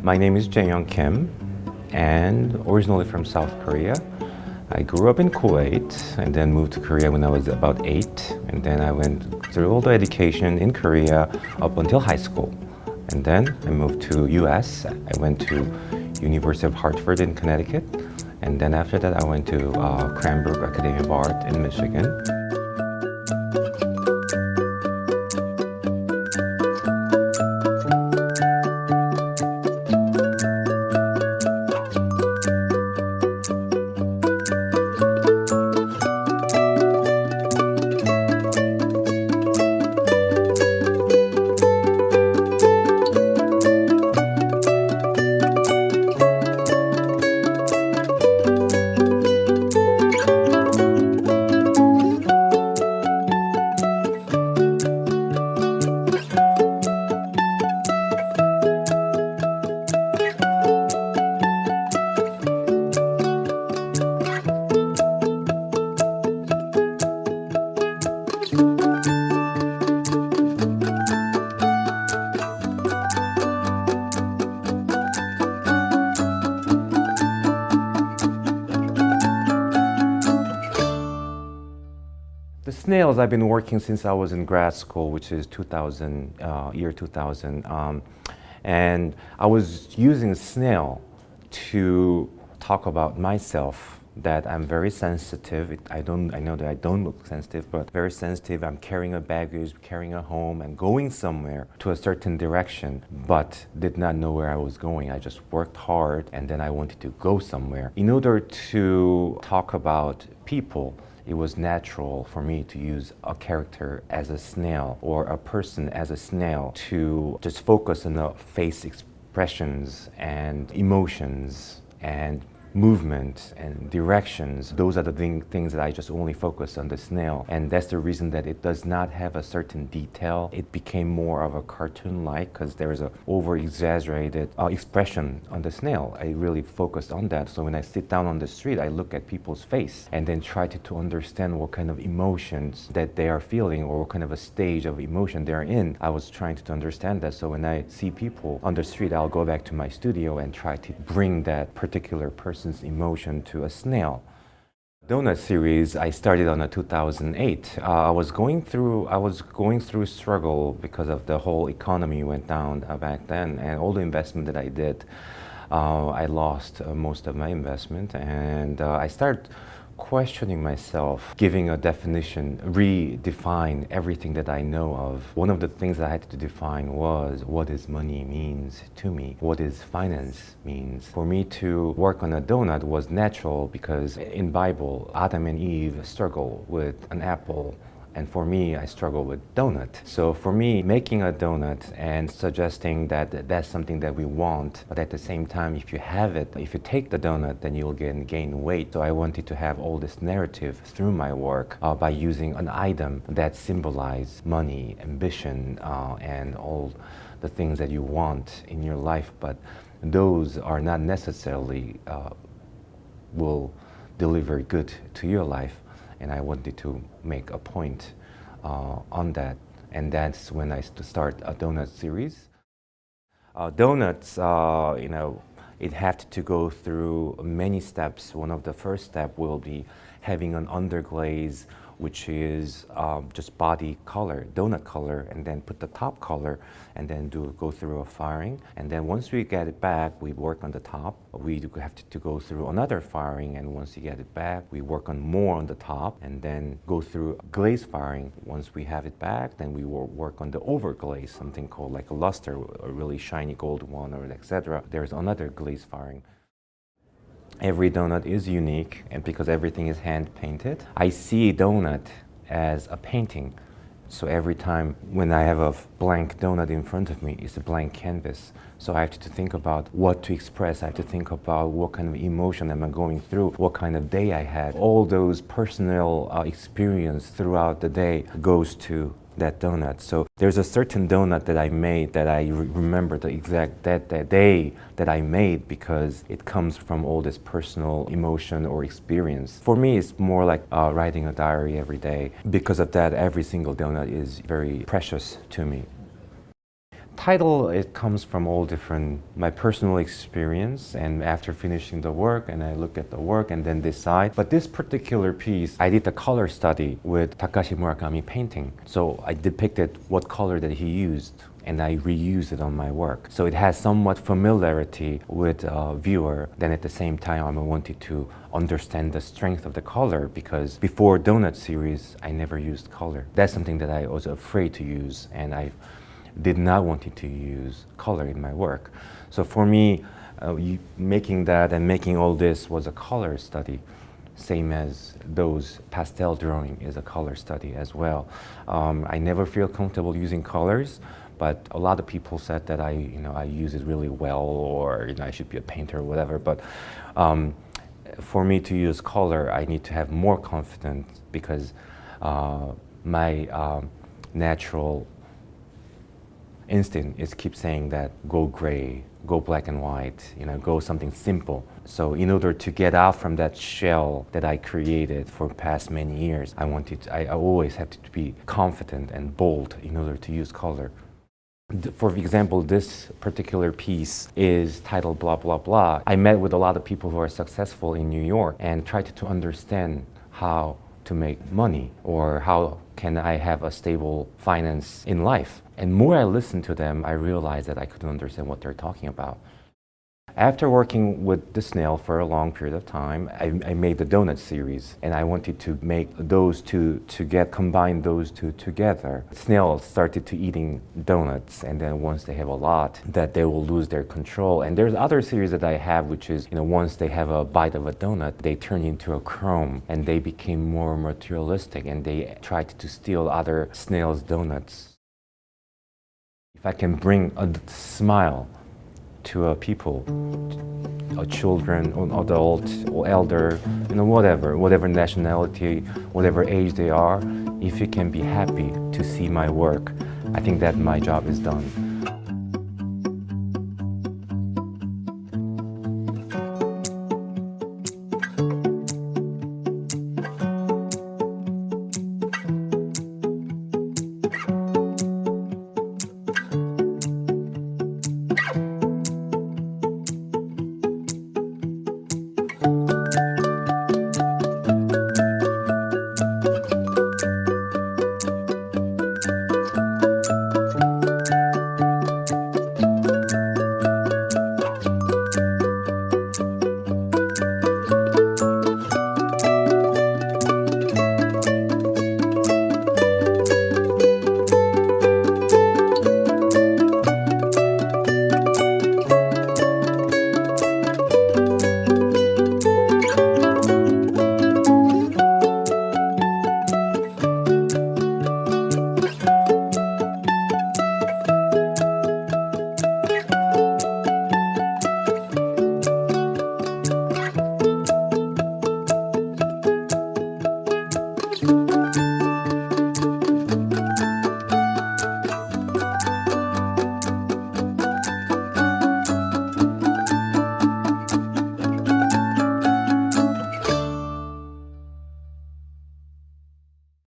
My name is Yong Kim, and originally from South Korea. I grew up in Kuwait and then moved to Korea when I was about 8. And then I went through all the education in Korea up until high school. And then I moved to US. I went to University of Hartford in Connecticut. And then after that, I went to Cranbrook Academy of Art in Michigan. The snails, I've been working since I was in grad school, which is 2000, year 2000. And I was using snail to talk about myself, that I'm very sensitive. I know that I don't look sensitive, but very sensitive. I'm carrying a baggage, carrying a home, and going somewhere to a certain direction, but did not know where I was going. I just worked hard, and then I wanted to go somewhere. In order to talk about people, it was natural for me to use a character as a snail or a person as a snail to just focus on the face expressions and emotions and movement and directions. Those are the things that I just only focus on the snail, and that's the reason that it does not have a certain detail. It became more of a cartoon-like because there is a over-exaggerated expression on the snail. I really focused on that. So when I sit down on the street, I look at people's face and then try to understand what kind of emotions that they are feeling or what kind of a stage of emotion they're in. I was trying to understand that. So when I see people on the street, I'll go back to my studio and try to bring that particular person's emotion to a snail. Donut series I started on a 2008. I was going through struggle because of the whole economy went down back then, and all the investment that I did, I lost most of my investment, and I started questioning myself, giving a definition, redefine everything that I know of. One of the things that I had to define was what is money means to me, what is finance means. For me to work on a donut was natural because in Bible, Adam and Eve struggle with an apple. And for me, I struggle with donut. So for me, making a donut and suggesting that that's something that we want, but at the same time, if you have it, if you take the donut, then you'll gain weight. So I wanted to have all this narrative through my work by using an item that symbolizes money, ambition, and all the things that you want in your life. But those are not necessarily will deliver good to your life. And I wanted to make a point on that. And that's when I start a donut series. Donuts, it had to go through many steps. One of the first steps will be having an underglaze, which is just body color, donut color, and then put the top color, and then go through a firing. And then once we get it back, we work on the top. We have to go through another firing, and once you get it back, we work on more on the top, and then go through glaze firing. Once we have it back, then we will work on the overglaze, something called like a luster, a really shiny gold one, or etc. There's another glaze firing. Every donut is unique, and because everything is hand painted, I see donut as a painting. So every time when I have a blank donut in front of me, it's a blank canvas. So I have to think about what to express. I have to think about what kind of emotion am I going through, what kind of day I had. All those personal experience throughout the day goes to that donut. So there's a certain donut that I made that I remember the exact that day that I made because it comes from all this personal emotion or experience. For me, it's more like writing a diary every day. Because of that, every single donut is very precious to me. Title, it comes from all different, my personal experience, and after finishing the work, and I look at the work and then decide. But this particular piece, I did the color study with Takashi Murakami painting. So I depicted what color that he used, and I reuse it on my work. So it has somewhat familiarity with a viewer. Then at the same time, I wanted to understand the strength of the color, because before Donut series, I never used color. That's something that I was afraid to use, and I did not want to use color in my work. So for me, making that and making all this was a color study, same as those pastel drawing is a color study as well. I never feel comfortable using colors, but a lot of people said that I use it really well, or I should be a painter or whatever. But for me to use color, I need to have more confidence, because my natural instinct is keep saying that go gray, go black and white, go something simple. So in order to get out from that shell that I created for past many years, I always have to be confident and bold in order to use color. For example, this particular piece is titled blah, blah, blah. I met with a lot of people who are successful in New York and tried to understand how to make money, or how can I have a stable finance in life. And more I listened to them, I realized that I couldn't understand what they're talking about. After working with the snail for a long period of time, I made the donut series, and I wanted to make those two combine those two together. Snails started to eating donuts, and then once they have a lot, that they will lose their control. And there's other series that I have, which is, once they have a bite of a donut, they turn into a chrome, and they became more materialistic, and they tried to steal other snails' donuts. If I can bring a smile to people, children, or adult, or elder, whatever nationality, whatever age they are, if you can be happy to see my work, I think that my job is done.